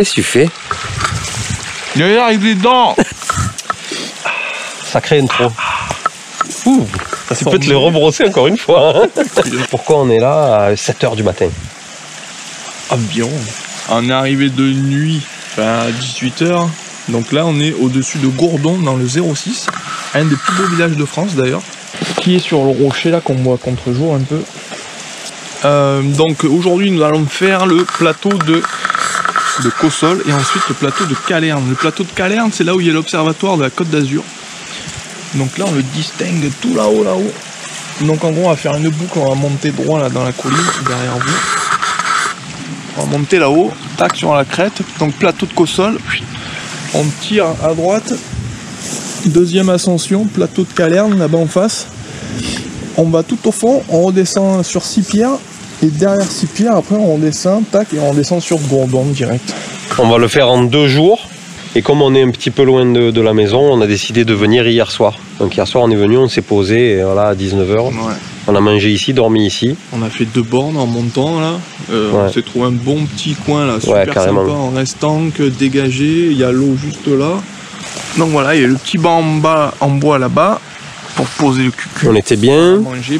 Qu'est-ce que tu fais? Il est arrivé dedans. Ça crée une trop. Tu peux te le rebrosser encore une fois. Hein. Pourquoi on est là à 7 h du matin? Environ. On est arrivé de nuit à 18 h. Donc là, on est au-dessus de Gourdon dans le 06. Un des plus beaux villages de France d'ailleurs. Qui est sur le rocher là qu'on voit contre-jour un peu. Donc aujourd'hui, nous allons faire le plateau de Cossol et ensuite le plateau de Calerne. Le plateau de Calerne, c'est là où il y a l'observatoire de la Côte d'Azur. Donc là, on le distingue tout là-haut, là-haut. Donc en gros, on va faire une boucle, on va monter droit là dans la colline, derrière vous. On va monter là-haut, tac, sur la crête. Donc plateau de Cossol. On tire à droite. Deuxième ascension, plateau de Calerne, là-bas en face. On va tout au fond, on redescend sur 6 pierres. Et derrière 6 pierres, après on redescend, tac, et on descend sur Gourdon direct. On va le faire en 2 jours. Et comme on est un petit peu loin de la maison, on a décidé de venir hier soir. Donc hier soir on est venu, on s'est posé et voilà, à 19 h. Ouais. On a mangé ici, dormi ici. On a fait 2 bornes en montant là. On s'est trouvé un bon petit coin là, super sympa, en restant que dégagé. Il y a l'eau juste là. Donc voilà, il y a le petit banc en bois là-bas. Pour poser le cucu. On était bien. Manger,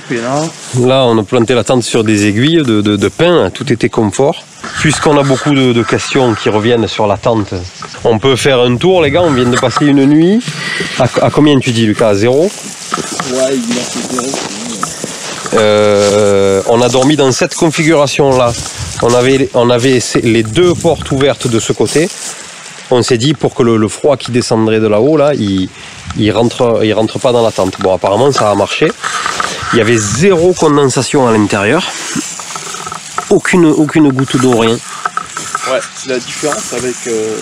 là, on a planté la tente sur des aiguilles de pin. Tout était confort. Puisqu'on a beaucoup de questions qui reviennent sur la tente, on peut faire un tour, les gars. On vient de passer une nuit. À combien tu dis, Lucas? À 0? Ouais, il a fait 0. On a dormi dans cette configuration-là. On avait les 2 portes ouvertes de ce côté. On s'est dit pour que le froid qui descendrait de là-haut, là, il rentre pas dans la tente. Bon, apparemment, ça a marché. Il y avait 0 condensation à l'intérieur. Aucune goutte d'eau, rien. Ouais, c'est la différence avec...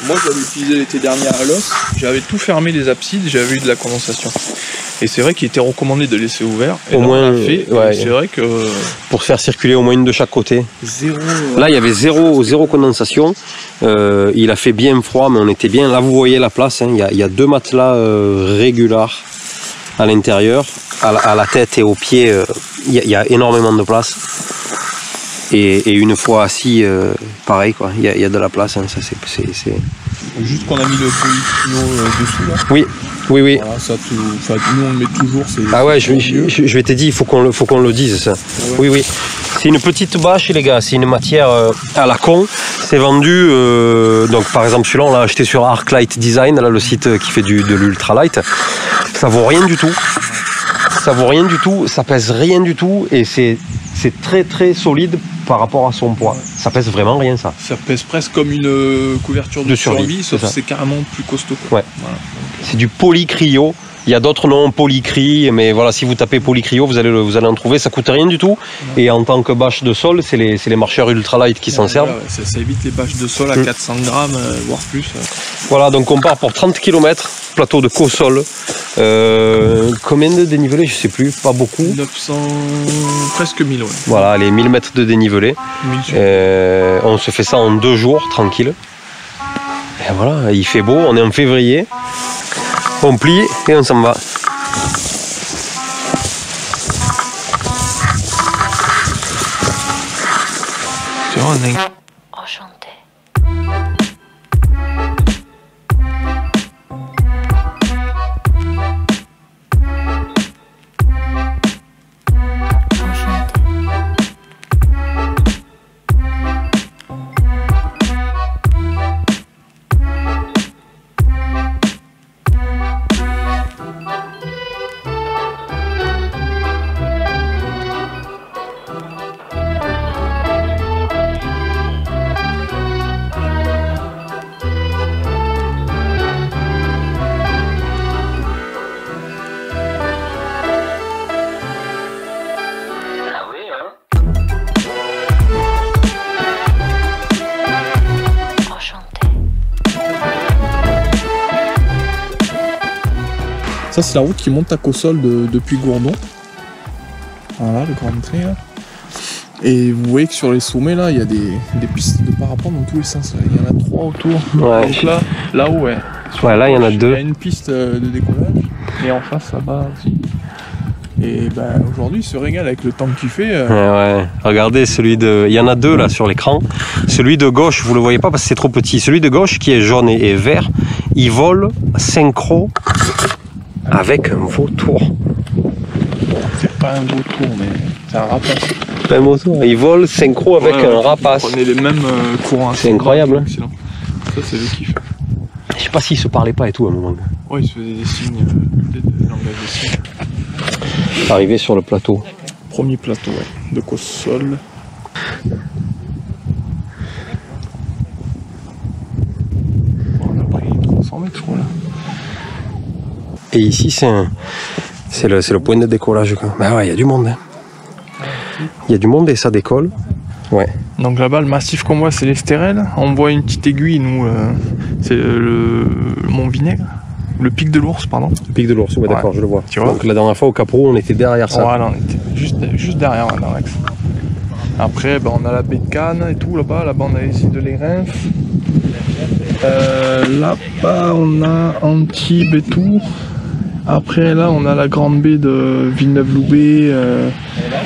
moi, j'avais utilisé l'été dernier à l'os. J'avais tout fermé les absides, j'avais eu de la condensation. Et c'est vrai qu'il était recommandé de laisser ouvert. Et au moins, on l'a fait. Ouais, c'est vrai que... Pour faire circuler au moins une de chaque côté. 0. Là, il y avait 0 condensation. Il a fait bien froid, mais on était bien. Là, vous voyez la place. Hein. Il y a 2 matelas régulars à l'intérieur. À la tête et aux pieds, il y a énormément de place. Et une fois assis, pareil, quoi. Il y a de la place. Hein. Ça, c'est... Juste qu'on a mis le polycrino dessous là. Oui. Voilà, ça, nous on le met toujours. Ah ouais, je vais te dire, il faut qu'on le dise ça. Ouais. Oui. C'est une petite bâche les gars, c'est une matière à la con. C'est vendu, donc par exemple celui-là on l'a acheté sur Arclight Design, là, le site qui fait de l'ultralight. Ça vaut rien du tout. Ça pèse rien du tout et c'est très très solide par rapport à son poids. Ça pèse vraiment rien ça. Ça pèse presque comme une couverture de survie, sauf que c'est carrément plus costaud. Ouais. Voilà. C'est du polycryo. Il y a d'autres noms, polycry, mais voilà, si vous tapez polycryo, vous allez en trouver. Ça coûte rien du tout. Ouais. Et en tant que bâche de sol, c'est les marcheurs ultralight qui s'en servent. Ouais, ça évite les bâches de sol à 400 grammes, voire plus. Voilà, donc on part pour 30 km, plateau de Cossol. Combien de dénivelé? Je sais plus, pas beaucoup. 900, presque 1000, ouais. Voilà, les 1000 mètres de dénivelé. On se fait ça en 2 jours, tranquille. Et voilà, il fait beau, on est en février. On plie et on s'en va. Enchanté. Ça c'est la route qui monte à Cossol depuis Gourdon. Voilà le grand trait là. Et vous voyez que sur les sommets là, il y a des pistes de parapente dans tous les sens. Là. Il y en a 3 autour. Ouais. Donc là-haut, ouais. Ouais, là il y en a 2. Il y a une piste de décollage et en face là-bas aussi. Et ben, aujourd'hui, il se régale avec le temps qu'il fait. Ouais. Regardez, il y en a deux là sur l'écran. Celui de gauche, vous le voyez pas parce que c'est trop petit. Celui de gauche qui est jaune et vert, il vole synchro avec un vautour. C'est pas un vautour, mais c'est un rapace. Pas un vautour. Il vole synchro avec un rapace. On est les mêmes courants. C'est incroyable. Hein. Ça, c'est le kiff. Je sais pas s'ils se parlaient pas et tout à un moment. Ouais, ils se faisaient des signes, des langages de signes. Arrivé sur le plateau. Premier plateau, ouais, de Cossol. On a pris 300 mètres, je crois, là. Et ici, c'est le point de décollage. Bah ouais, il y a du monde. Hein. Il y a du monde et ça décolle. Ouais. Donc là-bas, le massif qu'on voit, c'est l'Estérel. On voit une petite aiguille, nous, c'est le Mont Vinaigre. Le pic de l'Ours, pardon. Le pic de l'Ours, ouais, d'accord, je le vois. Tu vois. Donc la dernière fois au Caprou, on était derrière ça. Voilà, on était juste derrière, dans l'axe. Après, ben, on a la baie de Cannes et tout, là-bas. Là-bas, on a les îles de l'Érins. Là-bas, on a Antibes et tout. Après, là, on a la grande baie de Villeneuve-Loubet,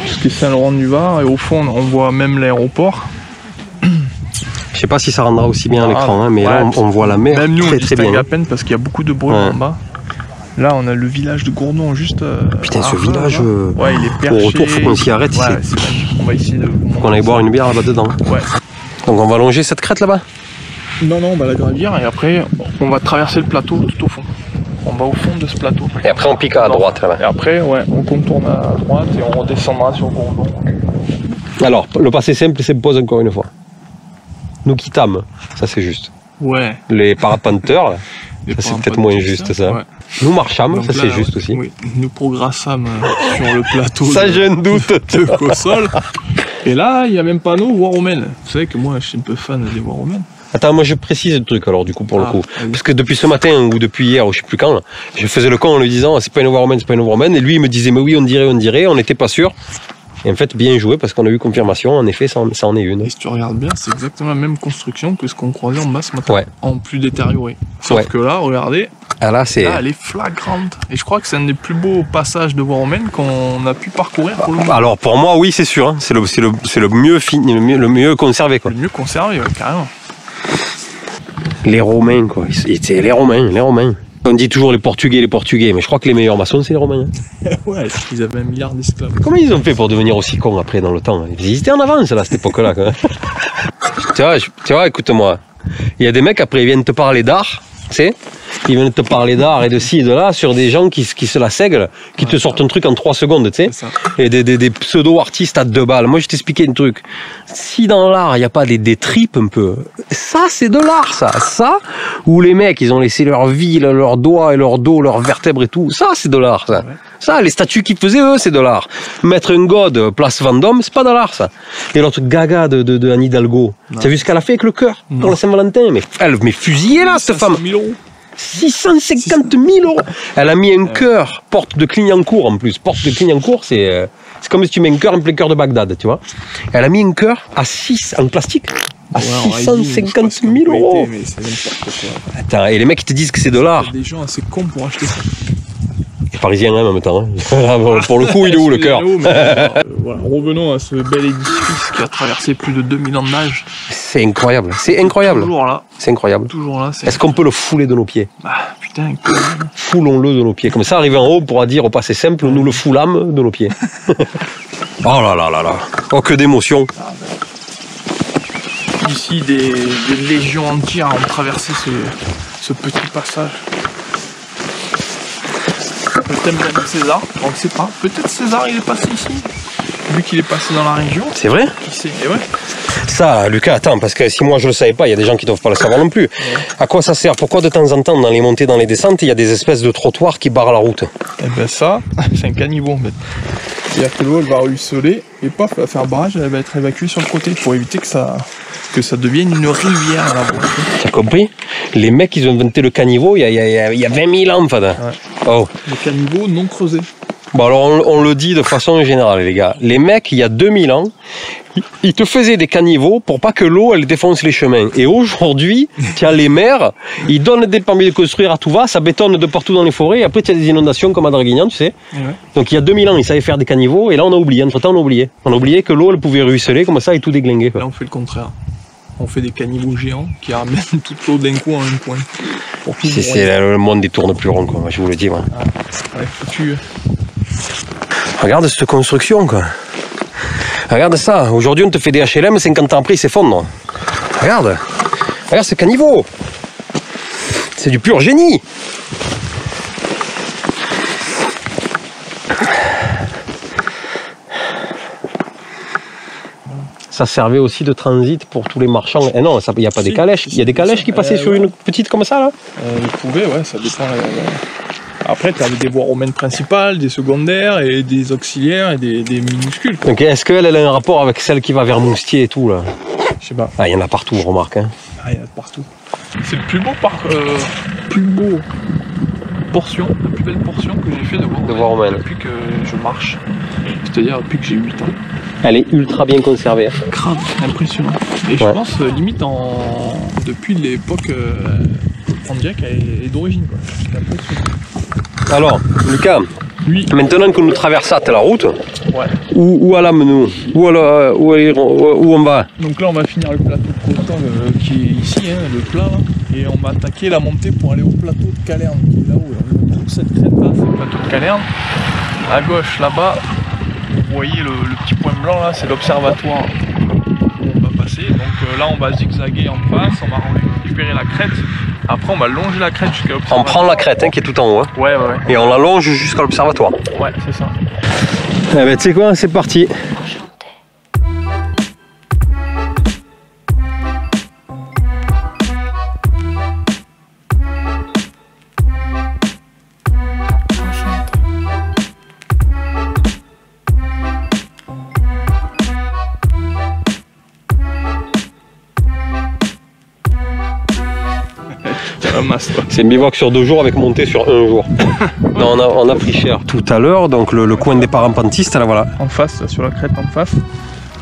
jusqu'à Saint-Laurent-du-Var. Et au fond, on voit même l'aéroport. Je sais pas si ça rendra aussi bien à l'écran, hein, mais ouais, là, on voit la mer même nous, très on très bien. distingue à peine parce qu'il y a beaucoup de bruit en bas. Là, on a le village de Gourdon juste. Putain, ce village, ouais, il est perché. Au retour, faut qu'on s'y arrête. Ouais, c'est magique. On va essayer de. Faut qu'on aille boire une bière là-bas dedans. Ouais. Donc on va longer cette crête là-bas. Non, on va la gravir et après, on va traverser le plateau tout au fond. On va au fond de ce plateau. Et après, on pique à droite là-bas. Et après, ouais, on contourne à droite et on redescendra sur Gourdon. Alors, le passé simple s'impose encore une fois. Nous quittâmes, ça c'est juste. Ouais. Les parapenteurs, là, ça c'est peut-être moins juste ça. Ouais. Nous marchâmes, ça c'est juste aussi. Oui, nous progressâmes sur le plateau. Ça j'ai un doute. De Cossol. Et là, il y a même pas nos voies romaines. Vous savez que moi, je suis un peu fan des voies romaines. Attends, moi je précise le truc alors du coup pour le coup. Parce que depuis ce matin ou depuis hier ou je sais plus quand, je faisais le con en lui disant c'est pas une voie romaine, c'est pas une voie romaine. Et lui il me disait mais oui on dirait, on n'était pas sûr. Et en fait bien joué parce qu'on a eu confirmation, en effet ça en est une. Et si tu regardes bien, c'est exactement la même construction que ce qu'on croisait en bas ce matin. Ouais. En plus détérioré. Sauf que là, regardez, ah, là, elle est flagrante. Et je crois que c'est un des plus beaux passages de voie romaine qu'on a pu parcourir pour le moment. Alors pour moi oui c'est sûr, hein. c'est le mieux fini, le mieux conservé quoi. Le mieux conservé, ouais, carrément. Les Romains, quoi. C'est les Romains. On dit toujours les Portugais, mais je crois que les meilleurs maçons, c'est les Romains. Ouais, ils avaient 1 milliard d'esclaves. Comment ils ont fait pour devenir aussi cons après dans le temps? Ils étaient en avance, là, à cette époque-là, quoi. tu vois, écoute-moi. Il y a des mecs, après, ils viennent te parler d'art, tu sais. Ils viennent te parler d'art et de ci et de là sur des gens qui se la sèglent, qui te sortent un truc en 3 secondes, tu sais. Et des pseudo-artistes à 2 balles. Moi, je t'expliquais un truc. Si dans l'art, il n'y a pas des tripes un peu, ça, c'est de l'art, ça. Ça, où les mecs, ils ont laissé leur vie, leurs doigts et leur dos, leurs vertèbres et tout. Ça, c'est de l'art, ça. Ouais. Ça, les statues qu'ils faisaient, eux, c'est de l'art. Mettre un god place Vendôme, c'est pas de l'art, ça. Et l'autre gaga de Anne Hidalgo. Tu as vu ce qu'elle a fait avec le cœur pour la Saint-Valentin? Mais elle m'est fusillée, là, cette femme. 650 000 €. Elle a mis un cœur, porte de Clignancourt en plus. Porte de Clignancourt, c'est comme si tu mets un cœur en plein cœur de Bagdad, tu vois. Elle a mis un cœur en plastique à 650 000 €. Mais c'est n'importe quoi. Attends, et les mecs ils te disent que c'est de l'art. Il y a des gens assez cons pour acheter ça. Les Parisiens en même temps. Hein. Pour le coup, il est où le cœur? Voilà, revenons à ce bel édifice qui a traversé plus de 2000 ans d'âge. C'est incroyable, c'est incroyable. Toujours là. C'est incroyable. Toujours là. Est-ce qu'on peut le fouler de nos pieds? Bah putain, foulons-le de nos pieds. Comme ça, arrivé en haut, on pourra dire au passé simple, nous le foulâmes de nos pieds. Oh là là là là. Oh, que d'émotion. Ici, des légions entières ont traversé ce petit passage. Le thème de César, on ne sait pas. Peut-être César il est passé ici, vu qu'il est passé dans la région. C'est vrai? Qui sait? Et ouais. Ça, Lucas, attends, parce que si moi je le savais pas, il y a des gens qui doivent pas le savoir non plus. Ouais. À quoi ça sert? Pourquoi de temps en temps, dans les montées, dans les descentes, il y a des espèces de trottoirs qui barrent la route? Eh ben ça, c'est un caniveau en fait. C'est-à-dire que l'eau elle va ruisseler et paf, elle va faire barrage, elle va être évacuée sur le côté pour éviter que ça devienne une rivière là-bas. Tu as compris? Les mecs, ils ont inventé le caniveau il y a 20 000 ans, Fada. Ouais. Oh. Le caniveau non creusé. Bon alors on le dit de façon générale les gars, les mecs il y a 2000 ans, ils te faisaient des caniveaux pour pas que l'eau elle défonce les chemins. Et aujourd'hui, tu as les maires, ils donnent des permis de construire à tout va, ça bétonne de partout dans les forêts et après tu as des inondations comme à Draguignan, tu sais. Ouais. Donc il y a 2000 ans ils savaient faire des caniveaux et là on a oublié, entre temps on a oublié. On a oublié que l'eau elle pouvait ruisseler comme ça et tout déglinguer. Quoi. Là on fait le contraire. On fait des caniveaux géants qui ramènent toute l'eau d'un coup en un point. C'est le monde des tourne plus rond quoi, moi, je vous le dis. Moi. Ah, ouais, foutu. Regarde cette construction quoi. Regarde ça, aujourd'hui on te fait des HLM, 50 ans après ils s'effondrent. Regarde ce caniveau. C'est du pur génie. Ça servait aussi de transit pour tous les marchands. Et non, il n'y a pas des calèches. Il y a des calèches qui passaient sur une petite comme ça là. Ils pouvaient, ouais, ça dépend. Après, tu avais des voies romaines principales, des secondaires et des auxiliaires et des minuscules. Donc est-ce qu'elle a un rapport avec celle qui va vers Moustier et tout là? Je sais pas. Ah, il y en a partout, remarque. Hein. Ah, il y en a partout. C'est le plus beau portion, la plus belle portion que j'ai fait de voie romaine depuis que je marche. C'est-à-dire depuis que j'ai 8 ans. Elle est ultra bien conservée. Grave, impressionnant. Et je pense limite depuis l'époque, on dirait qu'elle est d'origine. Alors, Lucas, oui. Maintenant que nous traversons la route, ouais. où allons-nous? Où on va? Donc là, on va finir le plateau de Coton qui est ici, hein, le plat, là, et on va attaquer la montée pour aller au plateau de Calerne, qui est là-haut. Là. Toute cette crête là, c'est le plateau de Calerne. À gauche, là-bas, vous voyez le petit point blanc là, c'est l'observatoire où on va passer. Donc là, on va zigzaguer en face, on va récupérer la crête. Après, on va longer la crête jusqu'à l'observatoire. On prend la crête hein, qui est tout en haut. Hein. Ouais. Et on la longe jusqu'à l'observatoire. Ouais, c'est ça. Eh ben, tu sais quoi, c'est parti. C'est une bivouac sur 2 jours avec montée sur 1 jour. Non, on a pris cher tout à l'heure, donc le coin des parapentistes, là voilà. En face, là, sur la crête en face.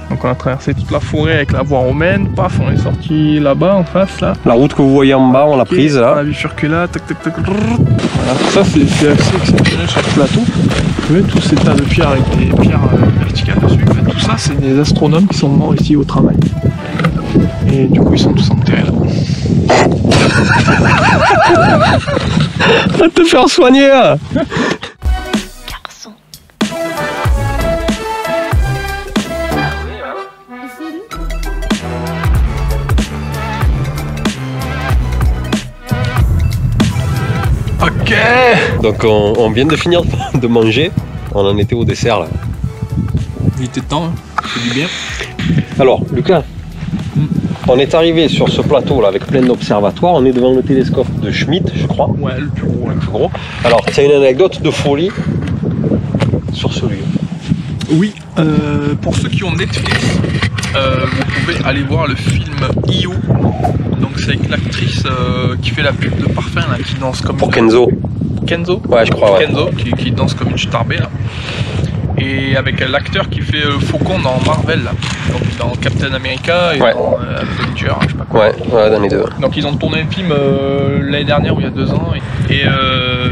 Donc on a traversé toute la forêt avec la voie romaine, paf, on est sorti là-bas en face là. La route que vous voyez en bas, on l'a prise là. On a bifurqué là, tac tac tac. Voilà, ça c'est assez exceptionnel sur ce plateau. Vous voyez tous ces tas de pierres avec des pierres verticales dessus. En fait, tout ça c'est des astronomes qui sont morts ici au travail. Et du coup ils sont tous enterrés là. Va te faire soigner là. Garçon. Ok. Donc on vient de finir de manger. On en était au dessert là. Il était temps, hein. C'est du bien. Alors Lucas, on est arrivé sur ce plateau là avec plein d'observatoires. On est devant le télescope de Schmidt, je crois. Ouais, le plus gros. Le plus gros. Alors, c'est une anecdote de folie sur ce lieu. Oui, pour ceux qui ont Netflix, vous pouvez aller voir le film Io. Donc c'est avec l'actrice qui fait la pub de parfum là, qui danse comme pour Kenzo. Kenzo. Ouais, je crois. Ouais. Kenzo qui danse comme une starbée là. Et avec l'acteur qui fait Faucon dans Marvel là. Donc dans Captain America et dans Avenger, je sais pas quoi. Ouais, dans les deux. Donc ils ont tourné le film l'année dernière ou il y a 2 ans. Et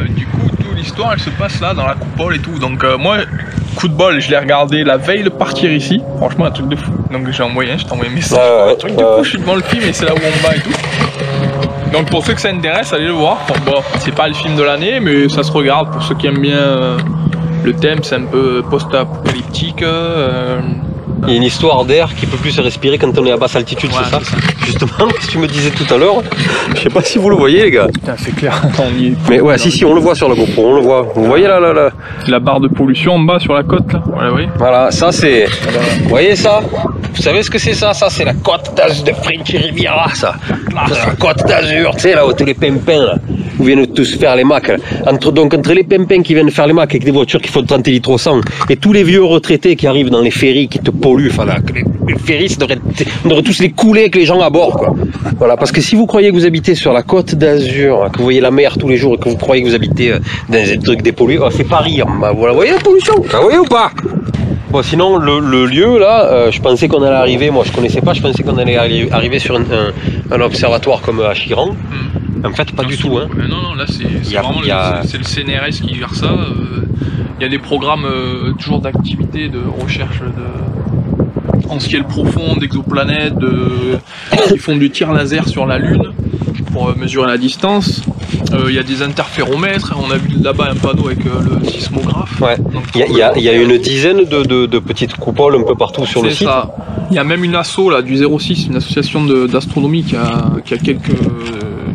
du coup, toute l'histoire elle se passe là dans la coupole et tout. Donc moi, coup de bol, je l'ai regardé la veille de partir ici. Franchement, un truc de fou. Donc j'ai envoyé un message. Un truc du coup, je suis devant le film et c'est là où on va et tout. Donc pour ceux que ça intéresse, allez le voir. Bon, c'est pas le film de l'année, mais ça se regarde pour ceux qui aiment bien le thème. C'est un peu post-apocalyptique. Il y a une histoire d'air qui peut plus se respirer quand on est à basse altitude, c'est ça? Justement, ce que tu me disais tout à l'heure, je sais pas si vous le voyez les gars. Putain, c'est clair, on y est. Mais ouais, si, on le voit sur la GoPro, on le voit. Vous voyez là la barre de pollution en bas sur la côte là. Voilà, oui. Voilà, ça c'est... Vous voyez ça? Vous savez ce que c'est ça? Ça c'est la côte d'Azur de French Riviera, ça. C'est la côte d'Azur, tu sais là où tous les pimpins là. où viennent tous faire les Macs. Donc entre les pimpins qui viennent faire les Macs avec des voitures qui font 30 litres au 100 et tous les vieux retraités qui arrivent dans les ferries qui te polluent, enfin là, les ferries, on devrait tous les couler avec les gens à bord, quoi. Voilà, parce que si vous croyez que vous habitez sur la côte d'Azur, que vous voyez la mer tous les jours et que vous croyez que vous habitez dans un truc dépollué, c'est Paris. Bah, voilà, vous voyez la pollution, vous voyez ou pas? Bon, sinon, le lieu, là, je pensais qu'on allait arriver, moi je connaissais pas, je pensais qu'on allait arriver sur un observatoire comme à Chiran. En fait, pas du tout. Hein. Non, là c'est vraiment c'est le CNRS qui gère ça. Il y a des programmes toujours d'activité, de recherche en ciel profond, d'exoplanètes, qui font du tir laser sur la Lune pour mesurer la distance. Il y a des interféromètres, on a vu là-bas un panneau avec le sismographe. Ouais. Il y a une dizaine de petites coupoles un peu partout sur le site. Ça. Il y a même une asso là, du 06, une association d'astronomie qui a quelques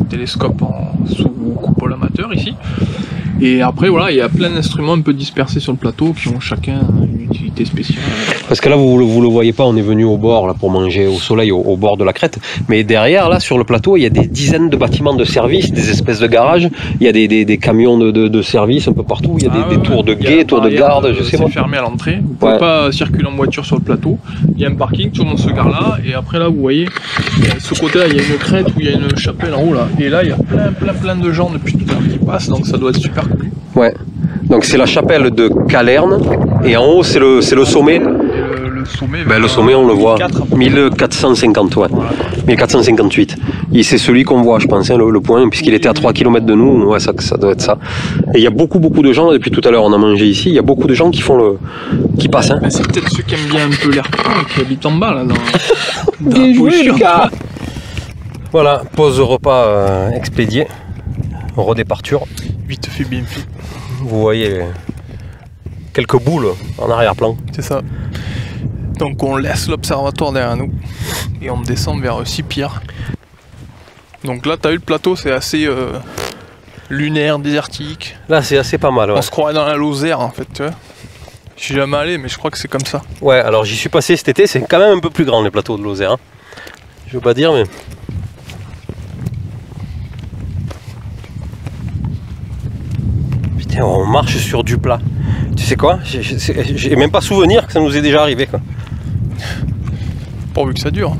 télescopes sous coupole amateur ici. Et après voilà, il y a plein d'instruments un peu dispersés sur le plateau qui ont chacun une utilité spéciale. Parce que là vous le voyez pas, on est venu au bord là pour manger au soleil au bord de la crête, mais derrière là sur le plateau il y a des dizaines de bâtiments de service, des espèces de garages, il y a des camions de service un peu partout, il y a des tours de guet, tours de garde, je sais pas. C'est fermé à l'entrée, vous pouvez pas circuler en voiture sur le plateau, il y a un parking, tout le monde se gare là, et après là vous voyez, ce côté là il y a une crête où il y a une chapelle en haut là, et là il y a plein de gens depuis tout à l'heure qui passent, donc ça doit être super cool. Ouais, donc c'est la chapelle de Calerne, et en haut c'est le sommet. Le sommet on le voit, 1450, ouais. Voilà. 1458. Et c'est celui qu'on voit, je pense, hein, le point, puisqu'il était à 3 km de nous, ouais, ça doit être ça. Et il y a beaucoup de gens, depuis tout à l'heure on a mangé ici, il y a beaucoup de gens qui passent. Hein. C'est peut-être ceux qui aiment bien un peu l'air pur et qui habitent en bas, là, dans bien joué, Lucas. Voilà, pause repas expédié, redéparture. Vite fait, bien fait. Vous voyez quelques boules en arrière-plan. C'est ça. Donc on laisse l'observatoire derrière nous et on descend vers Sipir. Donc là, tu as vu le plateau, c'est assez lunaire, désertique. Là, c'est assez pas mal. Ouais. On se croirait dans la Lozère en fait, tu vois. Je suis jamais allé, mais je crois que c'est comme ça. Ouais, alors j'y suis passé cet été, c'est quand même un peu plus grand les plateaux de Lozère. Hein. Je veux pas dire, mais. Putain, on marche sur du plat. Tu sais quoi? J'ai même pas souvenir que ça nous est déjà arrivé, quoi. Pourvu que ça dure.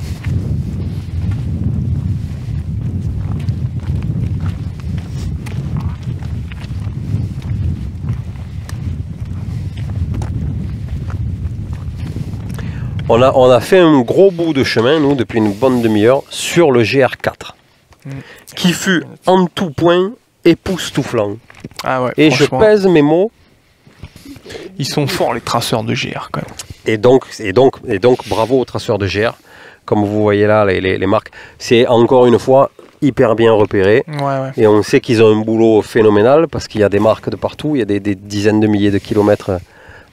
On a fait un gros bout de chemin, nous, depuis une bonne demi-heure, sur le GR4, qui fut en tout point époustouflant. Ah ouais, et je pèse mes mots. Ils sont forts les traceurs de GR quand même. Et donc bravo aux traceurs de GR. Comme vous voyez là les marques, c'est encore une fois hyper bien repéré. Ouais. Et on sait qu'ils ont un boulot phénoménal parce qu'il y a des marques de partout, il y a des dizaines de milliers de kilomètres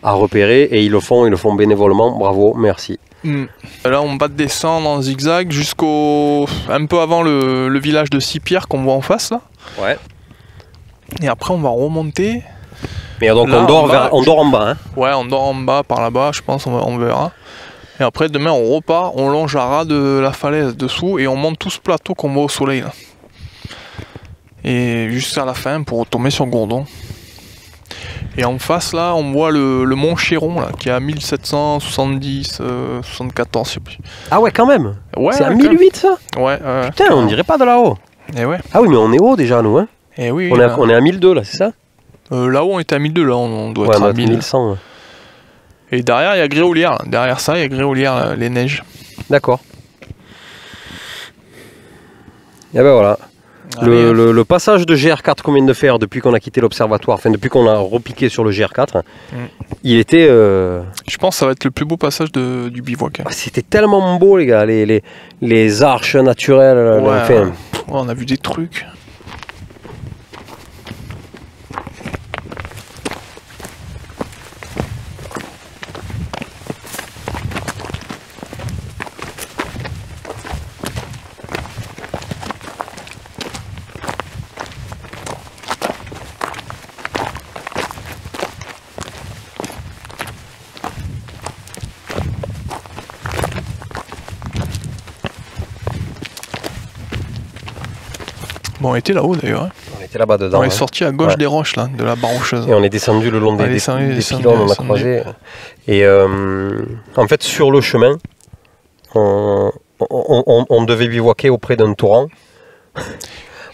à repérer et ils le font bénévolement. Bravo, merci. Là on va descendre en zigzag jusqu'au un peu avant le village de Sipir qu'on voit en face là. Ouais. Et après on va remonter. Mais donc là, on dort en bas. Hein. Ouais, on dort en bas, par là-bas, je pense, on verra. Et après, demain, on repart, on longe à ras de la falaise dessous et on monte tout ce plateau qu'on voit au soleil. Là. Et jusqu'à la fin pour retomber sur Gourdon. Et en face, là, on voit le mont Chéron, là, qui est à 1770, 74, je sais plus. Ah ouais, quand même. Ouais, c'est à 1008, ça. Ouais. Putain, on dirait pas de là-haut. Et ouais. Ah oui, mais on est haut déjà, nous. Hein. Et oui. On est à 1002, là, c'est ça? Là-haut, on était à 1002, là, on doit être à 1100. Ouais. Et derrière, il y a Gréolière. Derrière ça, il y a Gréolière, les neiges. D'accord. Et ben voilà. Le passage de GR4 qu'on vient de faire depuis qu'on a quitté l'observatoire, enfin depuis qu'on a repiqué sur le GR4, il était... Je pense que ça va être le plus beau passage du bivouac. Hein. C'était tellement beau, les gars, les arches naturelles. Ouais, enfin... ouais, on a vu des trucs. Bon, on était là-haut d'ailleurs. Hein. était là-bas dedans. On est hein. sorti à gauche Ouais. des roches, là, de la barre rocheuse. Et on est descendu le long On est des descendu, pylônes, on a descendu. croisé. Et en fait, sur le chemin, on devait bivouaquer auprès d'un torrent.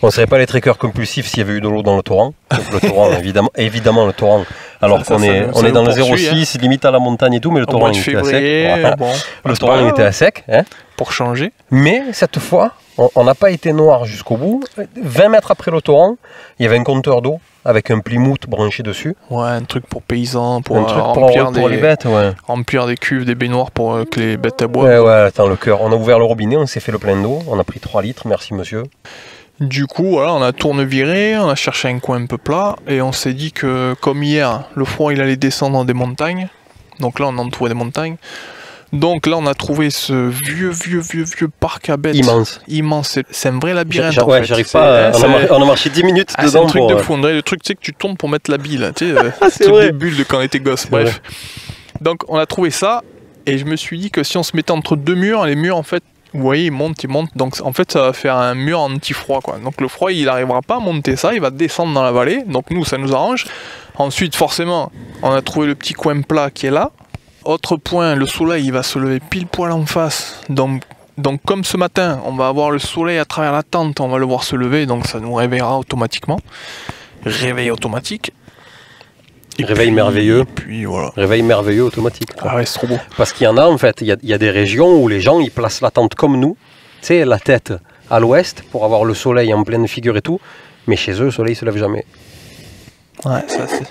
On ne serait pas les trekkers compulsifs s'il y avait eu de l'eau dans le torrent. Donc, le torrent, évidemment le torrent. Alors Ça, qu'on est, ça on est nous dans le poursuit, 06, limite à la montagne et tout, mais le Au torrent mois de il était à sec. février, Voilà. bon, Le c'est torrent pas il grave, était à sec. Hein. pour changer. Mais cette fois, on n'a pas été noir jusqu'au bout. 20 mètres après le torrent, il y avait un compteur d'eau avec un Plymouth branché dessus. Ouais, un truc pour paysans, pour, Un truc remplir, pour les bêtes, ouais. remplir des cuves, des baignoires pour que les bêtes à boivent. Ouais, ouais, attends, le cœur. On a ouvert le robinet, on s'est fait le plein d'eau. On a pris 3 litres, merci monsieur. Du coup, voilà, on a tourneviré, on a cherché un coin un peu plat, et on s'est dit que, comme hier, le froid il allait descendre dans des montagnes. Donc là, on a entouré des montagnes. Donc là, on a trouvé ce vieux parc à bêtes. Immense. Immense. C'est un vrai labyrinthe. en Ouais, fait. j'arrive C'est- pas. c'est- On a marché 10 minutes Ah, c'est dedans un truc pour. de fou. On dirait le truc, tu sais, que tu tournes pour mettre la bille, là. Tu sais, c'est truc vrai. des bulles de quand on était gosse. Bref. Donc, on a trouvé ça, et je me suis dit que si on se mettait entre deux murs, les murs, en fait, vous voyez, ils montent. Donc, en fait, ça va faire un mur anti-froid, quoi. Donc, le froid, il n'arrivera pas à monter ça, il va descendre dans la vallée. Donc, nous, ça nous arrange. Ensuite, forcément, on a trouvé le petit coin plat qui est là. Autre point, le soleil, il va se lever pile poil en face. Donc comme ce matin, on va avoir le soleil à travers la tente, on va le voir se lever, donc ça nous réveillera automatiquement. Réveil automatique. Et Réveil merveilleux. Et puis voilà. Réveil merveilleux automatique. quoi. Ah ouais, c'est trop beau. Parce qu'il y en a en fait, il y a des régions où les gens ils placent la tente comme nous, tu sais, la tête à l'ouest pour avoir le soleil en pleine figure et tout, mais chez eux le soleil se lève jamais. Ouais, ça c'est.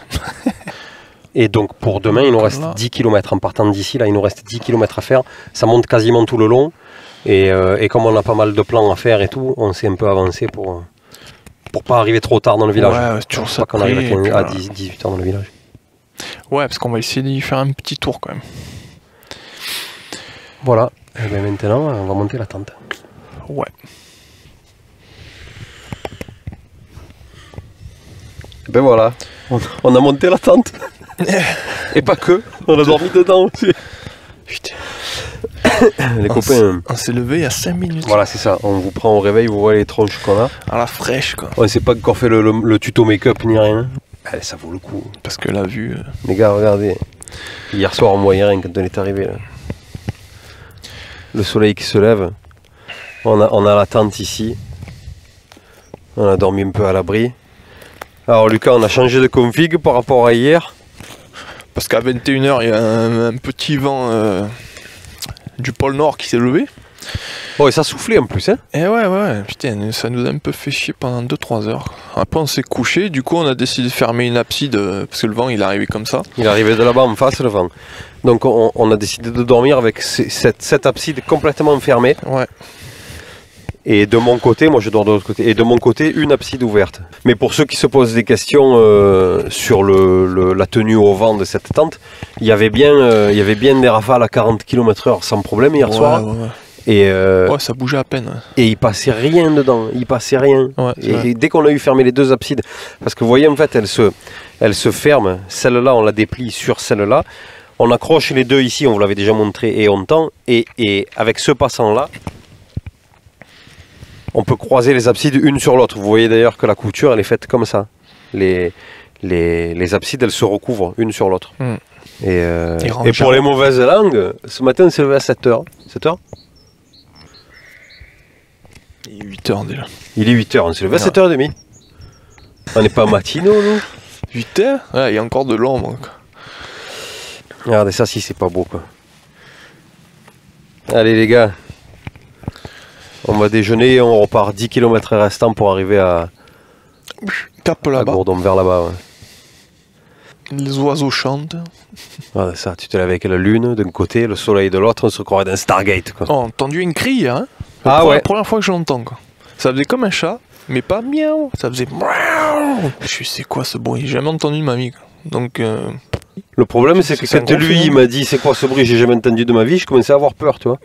Et donc pour demain il nous reste Là. 10 km en partant d'ici, là il nous reste 10 km à faire, ça monte quasiment tout le long, et comme on a pas mal de plans à faire et tout, on s'est un peu avancé pour pas arriver trop tard dans le village. Ouais, c'est toujours Pour ça. pas qu'on arrive de prix, à et puis 18 h dans le village. voilà. Ouais, parce qu'on va essayer d'y faire un petit tour quand même. Voilà, et bien maintenant on va monter la tente. Ouais. Ben voilà, on a monté la tente. Et pas que, on a dormi dedans aussi. Putain. Les copains, On s'est levé il y a 5 minutes. voilà c'est ça, on vous prend au réveil, vous voyez les tronches qu'on a. À la fraîche, quoi. On s'est pas encore fait le tuto make-up ni rien. Allez, ça vaut le coup. Parce que la vue. Les gars, regardez. Hier soir on voyait rien quand on est arrivé là. Le soleil qui se lève. On a la tente ici. On a dormi un peu à l'abri. Alors Lucas, on a changé de config par rapport à hier. Parce qu'à 21 h, il y a un petit vent du pôle Nord qui s'est levé. Oh, et ça soufflait en plus, hein. Et ouais, putain, ça nous a un peu fait chier pendant 2-3 heures. Après, on s'est couché, du coup, on a décidé de fermer une abside parce que le vent il est arrivé comme ça. Il arrivait de là-bas en face le vent. Donc on a décidé de dormir avec cette abside complètement fermée. Ouais. Et de mon côté, moi je dors de l'autre côté, et de mon côté une abside ouverte. Mais pour ceux qui se posent des questions sur la tenue au vent de cette tente, il y avait bien des rafales à 40 km/h sans problème hier soir. Ouais. Et, Ouais, ça bougeait à peine. et il passait rien dedans, il passait rien. Ouais, c'est vrai. Et dès qu'on a eu fermé les deux absides, parce que vous voyez en fait elles se ferment, celle-là on la déplie sur celle-là, on accroche les deux ici, on vous l'avait déjà montré et on tend, et avec ce passant-là, on peut croiser les absides une sur l'autre. Vous voyez d'ailleurs que la couture elle est faite comme ça. Les absides elles se recouvrent une sur l'autre. Mm. Et pour les mauvaises langues, ce matin on s'est levé à 7h. 7h Il est 8 h déjà. Il est 8h, on s'est levé à Ouais. 7h30. On n'est pas matinaux nous. 8 h. Ouais, il y a encore de l'ombre. Quoi. Regardez ça si c'est pas beau quoi. Allez les gars. On va déjeuner et on repart 10 km restant pour arriver à Cap là-bas. Gourdon, vers là-bas. Ouais. Les oiseaux chantent. Voilà, ça, tu te lèves avec la lune d'un côté, le soleil de l'autre, on se croirait dans Stargate. Quoi. Oh, on a entendu une crie, hein. Ah ouais. La première fois que je l'entends, quoi. Ça faisait comme un chat, mais pas miaou. Ça faisait miaou. Je sais quoi ce bruit. J'ai jamais entendu de ma vie. Quoi. Donc, Le problème, c'est que C'est un quand gros lui il film. m'a dit c'est quoi ce bruit, j'ai jamais entendu de ma vie, je commençais à avoir peur, tu vois.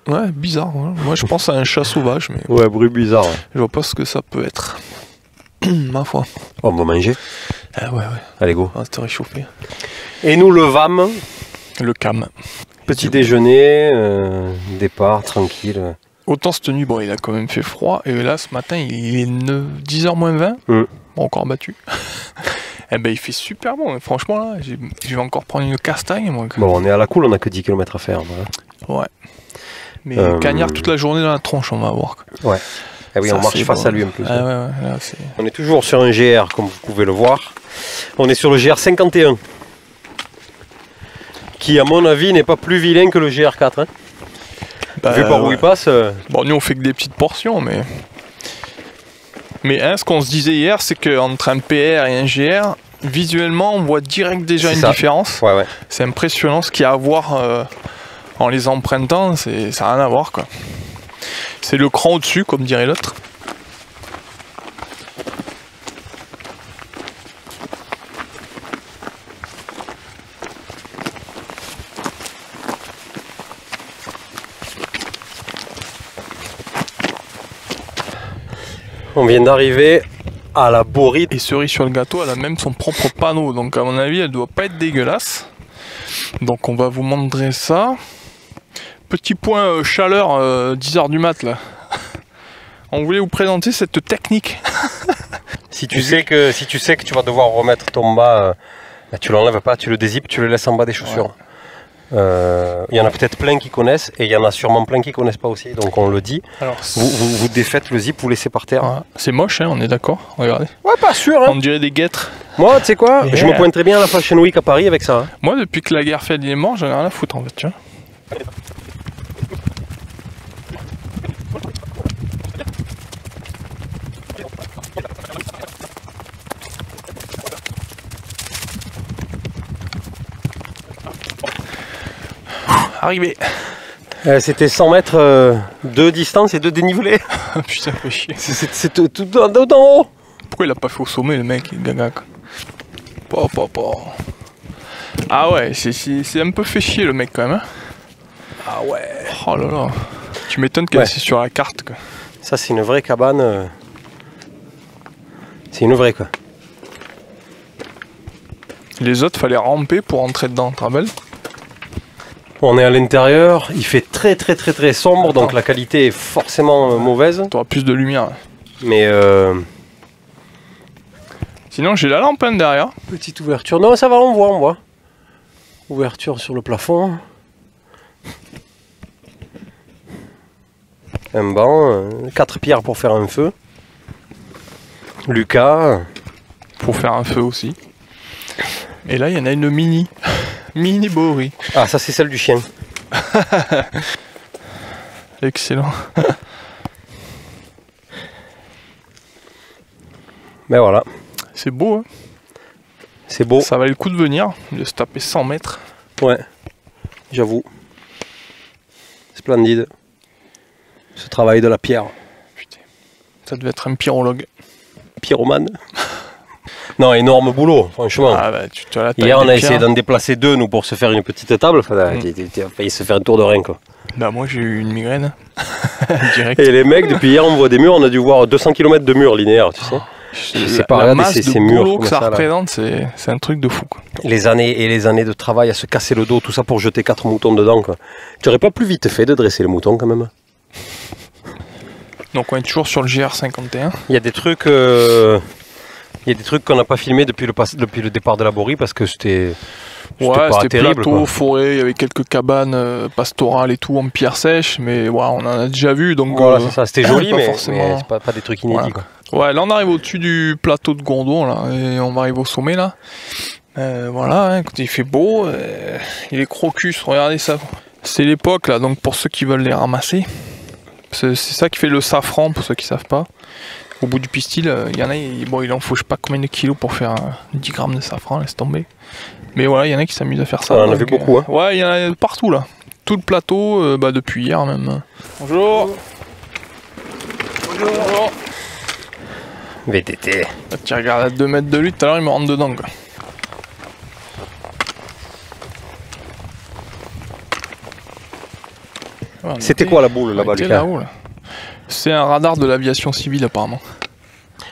ouais, bizarre. Ouais. Moi, je pense à un chat sauvage, mais Ouais, bruit bizarre. Ouais. je vois pas ce que ça peut être. Ma foi. On va manger. Ah ouais. Allez, go. On va se réchauffer. Et nous levâmes. Le cam. Petit déjeuner, départ tranquille. autant cette nuit, bon, il a quand même fait froid. Et là, ce matin, il est 10h moins 20. Bon, encore battu. Eh ben, il fait super bon. Franchement, là, je vais encore prendre une castagne, moi. Bon, on est à la cool, on a que 10 km à faire. Voilà. Ouais. Mais cagnard toute la journée dans la tronche, on va voir. Ouais. Eh oui, Ça, on marche face à lui en plus. Ah, ouais, là, on est toujours sur un GR, comme vous pouvez le voir. On est sur le GR 51. Qui, à mon avis, n'est pas plus vilain que le GR4. Hein. Vu par où il passe. Bon, nous, on fait que des petites portions, mais... Mais hein, ce qu'on se disait hier, c'est qu'entre un PR et un GR, visuellement, on voit direct déjà une différence. Ouais, ouais. C'est impressionnant ce qu'il y a à voir en les empruntant, ça n'a rien à voir, quoi. C'est le cran au-dessus, comme dirait l'autre. On vient d'arriver à la Borie. Et cerise sur le gâteau, elle a même son propre panneau, donc à mon avis, elle doit pas être dégueulasse. Donc on va vous montrer ça. Petit point chaleur, 10h du mat là. On voulait vous présenter cette technique. Si tu sais que tu vas devoir remettre ton bas, tu l'enlèves pas, tu le dézippes, tu le laisses en bas des chaussures. Il y en a peut-être plein qui connaissent et il y en a sûrement plein qui connaissent pas aussi, donc on le dit. Alors, vous défaites le zip, vous laissez par terre. Ouais, c'est moche, hein, on est d'accord. Regardez. Ouais, pas sûr. Hein. On dirait des guêtres. Moi, tu sais quoi, je me pointerais bien à la Fashion Week à Paris avec ça. Hein. Moi, depuis que la guerre fait est mort, j'en ai rien à foutre en fait, tu vois. Arrivé. C'était 100 mètres de distance et de dénivelé. Putain, fait chier. C'est tout d'en haut. Pourquoi il a pas fait au sommet, le mec, gaga quoi. Ah ouais, c'est un peu fait chier le mec quand même. Hein. Ah ouais. Oh là là. Tu m'étonnes qu'elle est sur la carte quoi. Ça c'est une vraie cabane. C'est une vraie quoi. Les autres fallait ramper pour entrer dedans, tu te rappelles? On est à l'intérieur, il fait très sombre, donc la qualité est forcément mauvaise. Tu auras plus de lumière. Mais sinon j'ai la lampe hein, derrière. Petite ouverture, non ça va on voit. Ouverture sur le plafond. Un banc, 4 pierres pour faire un feu. Lucas. Pour faire un feu aussi. Et là il y en a une mini Borie. Ah ça c'est celle du chien. Excellent. Mais voilà. C'est beau hein. C'est beau. Ça valait le coup de venir, de se taper 100 mètres. Ouais, j'avoue. Splendide. Ce travail de la pierre. Putain. Ça devait être un pyrologue. Pyromane. Non, énorme boulot, franchement. Ah bah, tu as la taille hier, on a des essayé d'en déplacer 2, nous, pour se faire une petite table. Enfin, il a failli se faire un tour de rein, quoi. Bah, moi, j'ai eu une migraine. Direct. Et les mecs, depuis hier, on voit des murs. On a dû voir 200 km de murs linéaires, tu sais. C'est pas la masse de boulot que ça représente, c'est un truc de fou, quoi. Les années de travail à se casser le dos, tout ça pour jeter 4 moutons dedans, quoi. Tu n'aurais pas plus vite fait de dresser les moutons, quand même? Donc, on est toujours sur le GR51. Il y a des trucs... Il y a des trucs qu'on n'a pas filmés depuis le départ de la Borie parce que c'était c'était terrible, plateau, quoi. Forêt, il y avait quelques cabanes pastorales et tout en pierre sèche, mais ouais, on en a déjà vu. Donc, voilà, c'est ça, c'était joli, mais forcément... c'est pas des trucs inédits. Quoi. Ouais, là on arrive au-dessus du plateau de Gondon, là, et on va arriver au sommet, là. Voilà, hein, écoutez, il fait beau, il est crocus, regardez ça. C'est l'époque, là, donc pour ceux qui veulent les ramasser, c'est ça qui fait le safran, pour ceux qui savent pas. Au bout du pistil, il y en a, bon, il en faut je sais pas combien de kilos pour faire 10 grammes de safran, laisse tomber. Mais voilà, il y en a qui s'amusent à faire ça. On en a vu beaucoup. Hein. Ouais, il y en a partout là. Tout le plateau, depuis hier même. Bonjour. Bonjour. VTT. Là, tu regardes à 2 mètres de lui, tout à l'heure il me rentre dedans quoi. Ouais, c'était quoi la boule là-bas, Lucas? C'est un radar de l'aviation civile apparemment.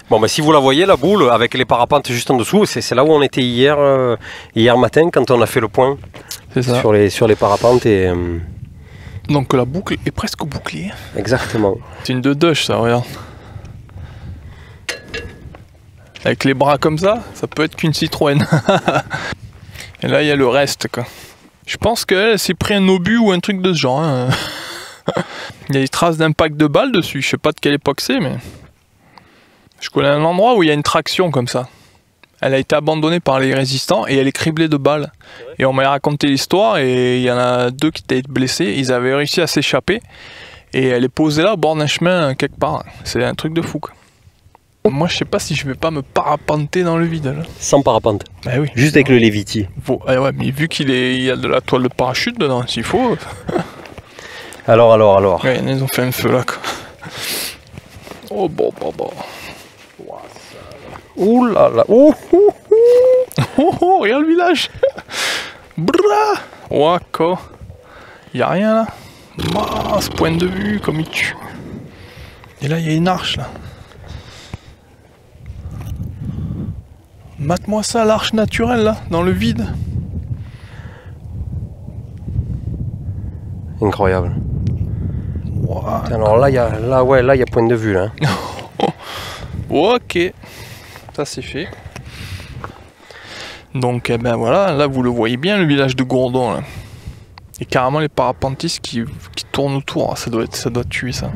Bon, bah, si vous la voyez, la boule, avec les parapentes juste en dessous, c'est là où on était hier matin quand on a fait le point ça. Sur les parapentes et Donc la boucle est presque bouclée. Exactement. C'est une de douche ça, regarde. Avec les bras comme ça peut être qu'une Citroën. Et là il y a le reste quoi. Je pense qu'elle s'est pris un obus ou un truc de ce genre. Hein. Il y a des traces d'impact de balles dessus, je sais pas de quelle époque c'est mais... Je connais un endroit où il y a une traction comme ça. Elle a été abandonnée par les résistants et elle est criblée de balles. Et on m'a raconté l'histoire et il y en a 2 qui étaient blessés, ils avaient réussi à s'échapper. Et elle est posée là au bord d'un chemin quelque part. C'est un truc de fou quoi. Moi je sais pas si je vais pas me parapenter dans le vide là. Sans parapente. Bah oui. Juste avec le Leviti. Ah ouais, mais vu qu'il y a de la toile de parachute dedans, s'il faut. Alors. Ouais, ils ont fait un feu là quoi. Oh bon. Ouh là là. Ouh. Oh, regarde le village. Bra. Wako. Y'a rien là. Ah, ce point de vue comme il tue. Et là il y a une arche là. Mate-moi ça, l'arche naturelle là, dans le vide. Incroyable. Wow. Alors là, il y a point de vue là. Ok, ça c'est fait. Donc eh ben voilà, là vous le voyez bien le village de Gourdon là. Et carrément les parapentistes qui tournent autour, ça doit tuer ça.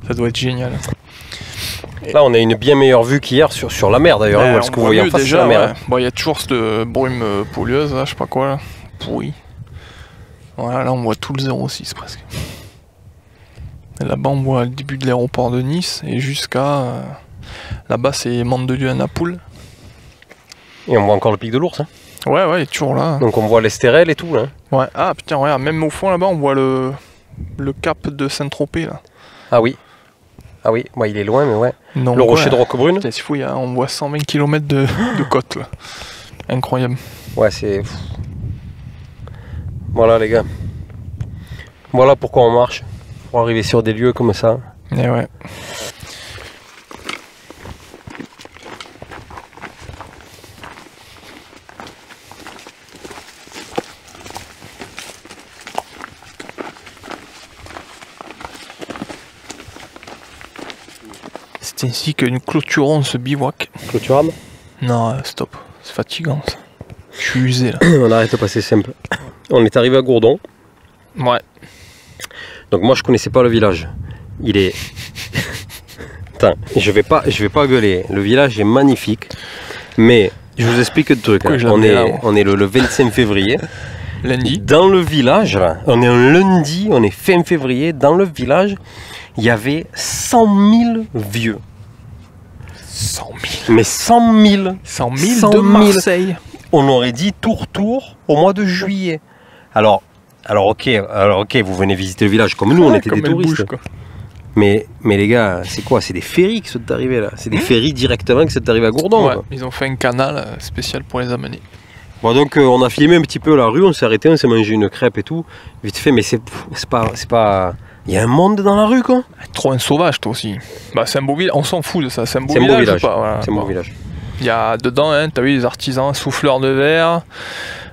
Ça doit être génial. Là on a une bien meilleure vue qu'hier sur la mer d'ailleurs. Ouais, Ce que vous voyez en face, c'est la mer. Ouais. Bon, il y a toujours cette brume pollueuse là, je sais pas quoi là. Pourri. Voilà, là on voit tout le 06 presque. Et là-bas on voit le début de l'aéroport de Nice et jusqu'à... là-bas c'est Mandelieu à Naples. Et on voit encore le pic de l'Ours. Hein. Ouais, il est toujours là. Donc on voit l'Estérel et tout là. Ouais, ah putain, regarde, même au fond là-bas on voit le cap de Saint-Tropez là. Ah oui, ouais, il est loin mais ouais. Donc, le rocher de Roquebrune. Putain, c'est fou, on voit 120 km de côte là. Incroyable. Ouais, c'est... Voilà les gars. Voilà pourquoi on marche. Pour arriver sur des lieux comme ça. Et ouais. C'est ainsi que nous clôturons ce bivouac. Clôturable ? Non, stop. C'est fatigant ça. Je suis usé là. On arrête de passer simple. On est arrivé à Gourdon. Ouais. Donc moi je connaissais pas le village. Il est... Attends, je vais pas gueuler. Le village est magnifique. Mais je vous explique le truc. Hein. On est le 25 février. Lundi. Dans le village, là, on est un lundi, on est fin février. Dans le village, il y avait 100 000 vieux. 100 000. Mais 100 000. 100 000 de Marseille. On aurait dit tour au mois de juillet. Alors ok, vous venez visiter le village comme nous, on était des touristes. Bouge, mais les gars, c'est quoi? C'est des ferries qui sont arrivés là. C'est des ferries directement qui sont arrivés à Gourdon. Ouais, quoi. ils ont fait un canal spécial pour les amener. Bon donc on a filmé un petit peu la rue, on s'est arrêté, on s'est mangé une crêpe et tout. Vite fait, mais c'est pas... Il y a un monde dans la rue quoi. Trop un sauvage toi aussi. Bah c'est un beau village, on s'en fout de ça, c'est un beau village. Voilà. C'est un beau village. Il y a dedans, hein, t'as vu les artisans, souffleurs de verre,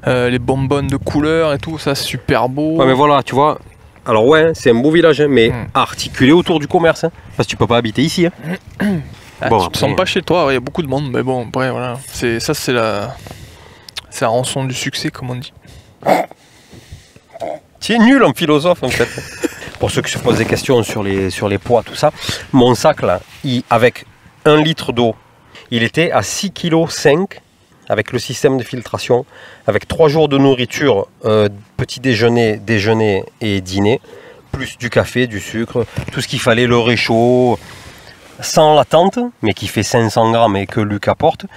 les bonbonnes de couleurs et tout, ça c'est super beau. Ouais mais voilà, tu vois, alors ouais, c'est un beau village, hein, mais articulé autour du commerce, hein, parce que tu peux pas habiter ici. Hein. Bon, tu te sens pas chez toi, il y a beaucoup de monde, mais bon, après voilà, c'est la rançon du succès comme on dit. Tu es nul en philosophe en fait. Pour ceux qui se posent des questions sur les poids, tout ça, mon sac là, avec 1 litre d'eau, il était à 6,5 kg avec le système de filtration, avec 3 jours de nourriture, petit déjeuner, et dîner, plus du café, du sucre, tout ce qu'il fallait, le réchaud, sans la tente, mais qui fait 500 grammes et que Lucas porte.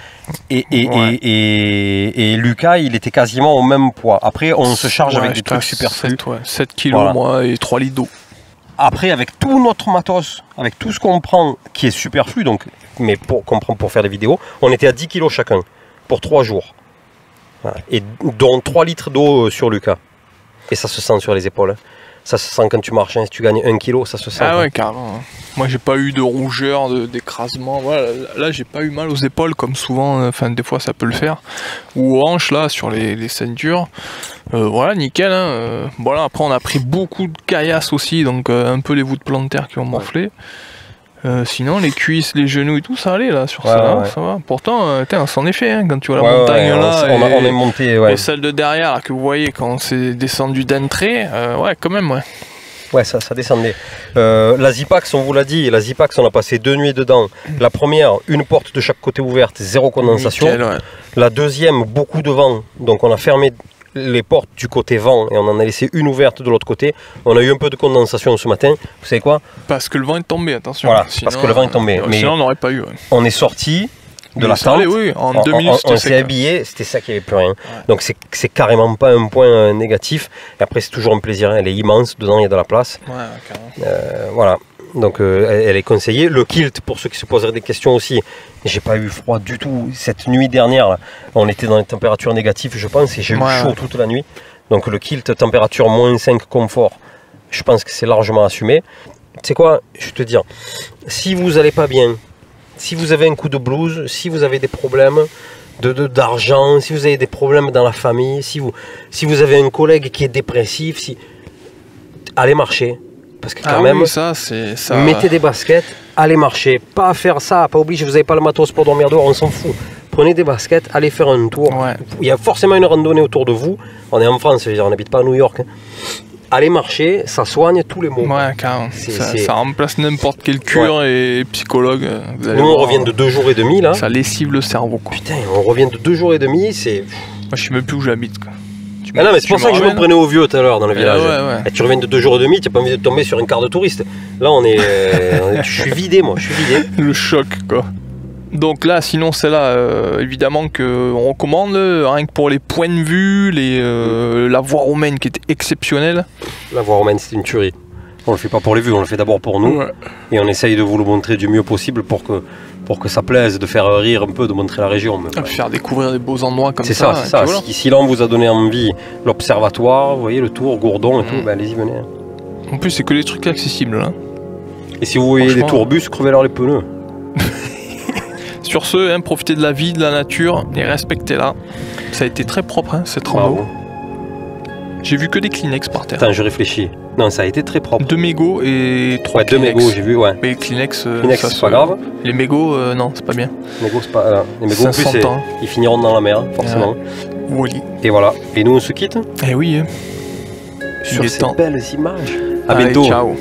Et Lucas, il était quasiment au même poids. Après, on se charge avec des trucs superflus. 7 kilos, voilà. Moi, et 3 litres d'eau. Après, avec tout notre matos, avec tout ce qu'on prend, qui est superflu, donc, mais qu'on prend pour faire des vidéos, on était à 10 kilos chacun, pour 3 jours. Voilà. Et dont 3 litres d'eau sur Lucas. Et ça se sent sur les épaules. Ça se sent quand tu marches, hein. Si tu gagnes 1 kilo, ça se sent. Ah ouais, carrément. Moi, j'ai pas eu de rougeur, d'écrasement. Voilà, là, j'ai pas eu mal aux épaules comme souvent. Enfin, des fois, ça peut le faire. Ou aux hanches, là, sur les ceintures. Voilà, nickel. Hein. Voilà, après, on a pris beaucoup de caillasse aussi, donc un peu les voûtes plantaires qui ont morflé. Sinon, les cuisses, les genoux et tout, ça allait là sur ça, ça va. Pourtant, on s'en est fait hein, quand tu vois la montagne là. On est monté, et celle de derrière là, que vous voyez quand on s'est descendu d'un trait, ouais, quand même, ouais. Ouais, ça descendait. La Zipax, on vous l'a dit, la Zipax, on a passé 2 nuits dedans. La première, une porte de chaque côté ouverte, 0 condensation. Nickel, ouais. La deuxième, beaucoup de vent, donc on a fermé les portes du côté vent et on en a laissé une ouverte de l'autre côté. On a eu un peu de condensation ce matin. Vous savez quoi? Parce que le vent est tombé, attention. Voilà, sinon, parce que le vent est tombé. Mais sinon, on n'aurait pas eu. Ouais. On est sorti de la tente. Oui, en 2 minutes, on s'est habillé, c'était ça qui avait plus rien. Ouais. Donc c'est carrément pas un point négatif. Et après, c'est toujours un plaisir. Elle est immense, dedans il y a de la place. Ouais, carrément. Voilà. Donc elle est conseillée. Le kilt, pour ceux qui se poseraient des questions aussi, j'ai pas eu froid du tout. Cette nuit dernière, là, on était dans les températures négatives, je pense, et j'ai eu chaud toute la nuit. Donc le kilt, température -5 confort, je pense que c'est largement assumé. Tu sais quoi, je vais te dire, si vous n'allez pas bien, si vous avez un coup de blues, si vous avez des problèmes d'argent, si vous avez des problèmes dans la famille, si vous avez un collègue qui est dépressif, allez marcher. Parce que quand même, oui, ça, ça... mettez des baskets, allez marcher. Pas faire ça, pas obligé, vous n'avez pas le matos pour dormir dehors, on s'en fout. Prenez des baskets, allez faire un tour. Ouais. Il y a forcément une randonnée autour de vous. On est en France, je veux dire, on n'habite pas à New York. Hein. Allez marcher, ça soigne tous les maux. Ouais, carrément. Ça remplace n'importe quelle cure et psychologue. Nous, on revient de 2 jours et demi, là. Ça lessive le cerveau, quoi. Putain, on revient de 2 jours et demi, c'est... Moi, je sais même plus où j'habite, quoi. Ah non, mais c'est pour ça que je me prenais au vieux tout à l'heure dans le village. Ouais. Et tu reviens de 2 jours et demi, tu n'as pas envie de tomber sur une carte de touriste. Là, je suis vidé, moi, je suis vidé. Le choc, quoi. Donc là, sinon, c'est là, évidemment, qu'on recommande, rien que pour les points de vue, la voie romaine qui était exceptionnelle. La voie romaine, c'est une tuerie. On le fait pas pour les vues, on le fait d'abord pour nous. Ouais. Et on essaye de vous le montrer du mieux possible pour que ça plaise, de faire rire un peu, de montrer la région. Et puis faire découvrir des beaux endroits comme ça. C'est ça. Si l'on vous a donné envie, l'observatoire, vous voyez, le tour, Gourdon et tout, ben allez-y, venez. En plus, c'est que des trucs accessibles, là. Et si vous voyez des tourbus, crevez-leur les pneus. Sur ce, profitez de la vie, de la nature et respectez-la. Ça a été très propre, hein, cette rando. J'ai vu que des Kleenex par terre. Attends, je réfléchis. Non, ça a été très propre. 2 mégots et 3 Kleenex. 2 mégots, j'ai vu, ouais. Mais les Kleenex, c'est pas grave. Les mégots, non, c'est pas bien. Les mégots, c'est pas... les mégots, en plus, ils finiront dans la mer, forcément. Voilà. Et voilà. Et nous, on se quitte. Eh oui. Sur ces belles images. À bientôt. Ciao.